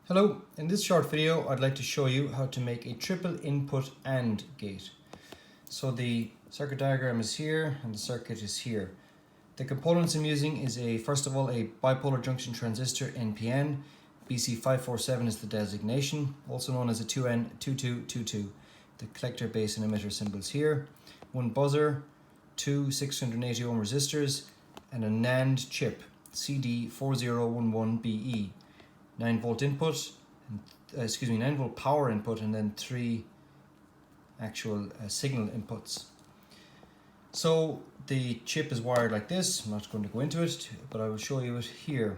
Hello, in this short video I'd like to show you how to make a triple input AND gate. So the circuit diagram is here and the circuit is here. The components I'm using is first of all a bipolar junction transistor NPN. BC547 is the designation, also known as a 2N2222. The collector, base and emitter symbols here. One buzzer, two 680 ohm resistors and a NAND chip CD4011BE. 9 volt input, 9 volt power input, and then 3 actual signal inputs. So the chip is wired like this. I'm not going to go into it, but I will show you it here.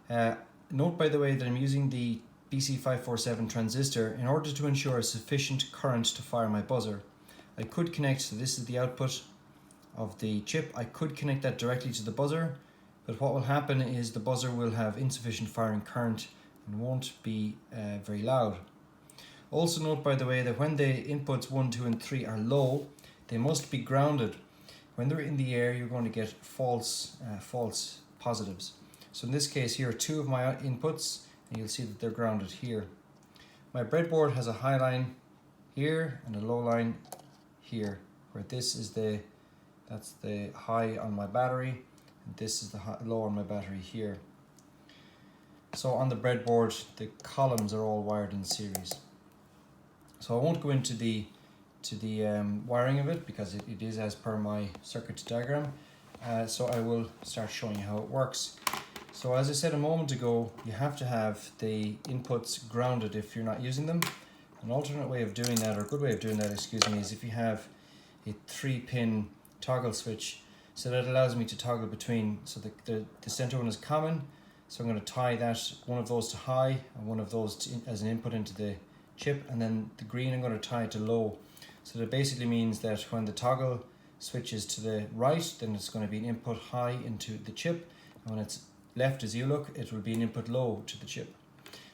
Note by the way that I'm using the BC547 transistor in order to ensure a sufficient current to fire my buzzer. I could connect, so this is the output of the chip, I could connect that directly to the buzzer, but what will happen is the buzzer will have insufficient firing current and won't be very loud. Also note by the way that when the inputs 1, 2 and 3 are low, they must be grounded. When they're in the air, you're going to get false positives. So in this case here are two of my inputs and you'll see that they're grounded here. My breadboard has a high line here and a low line here, where this is that's the high on my battery. This is the low on my battery here. So on the breadboard, the columns are all wired in series. So I won't go into the wiring of it because it is as per my circuit diagram. So I will start showing you how it works. So as I said a moment ago, you have to have the inputs grounded if you're not using them. An alternate way of doing that, or a good way of doing that, excuse me, is if you have a 3-pin toggle switch. So that allows me to toggle between, so the center one is common, so I'm going to tie one of those to high and one of those as an input into the chip, and then the green I'm going to tie to low. So that basically means that when the toggle switches to the right, then it's going to be an input high into the chip, and when it's left as you look, it will be an input low to the chip.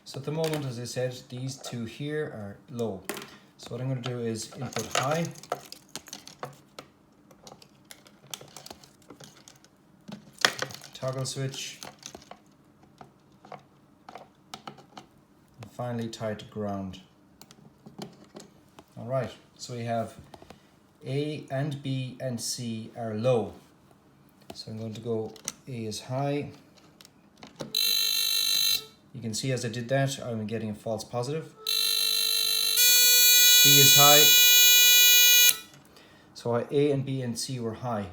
So at the moment, as I said, these two here are low. So what I'm going to do is input high, toggle switch, and finally tie to ground. Alright, so we have A and B and C are low. So I'm going to go A is high. You can see as I did that, I'm getting a false positive. B is high. So A and B and C were high.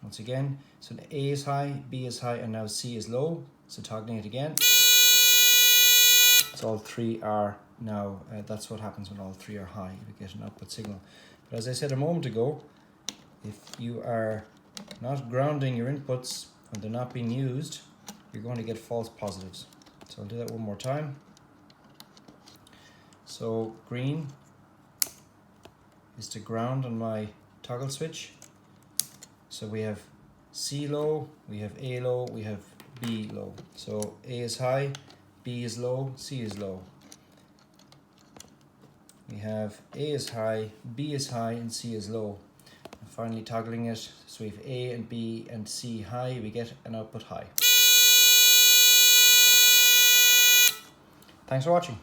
Once again, so A is high, B is high, and now C is low. So toggling it again. So all three are now, that's what happens when all three are high. You get an output signal. But as I said a moment ago, if you are not grounding your inputs when they're not being used, you're going to get false positives. So I'll do that one more time. So green is to ground on my toggle switch. So we have C low, we have A low, we have B low. So A is high, B is low, C is low. We have A is high, B is high, and C is low. And finally toggling it, so we have A and B and C high, we get an output high. Thanks for watching.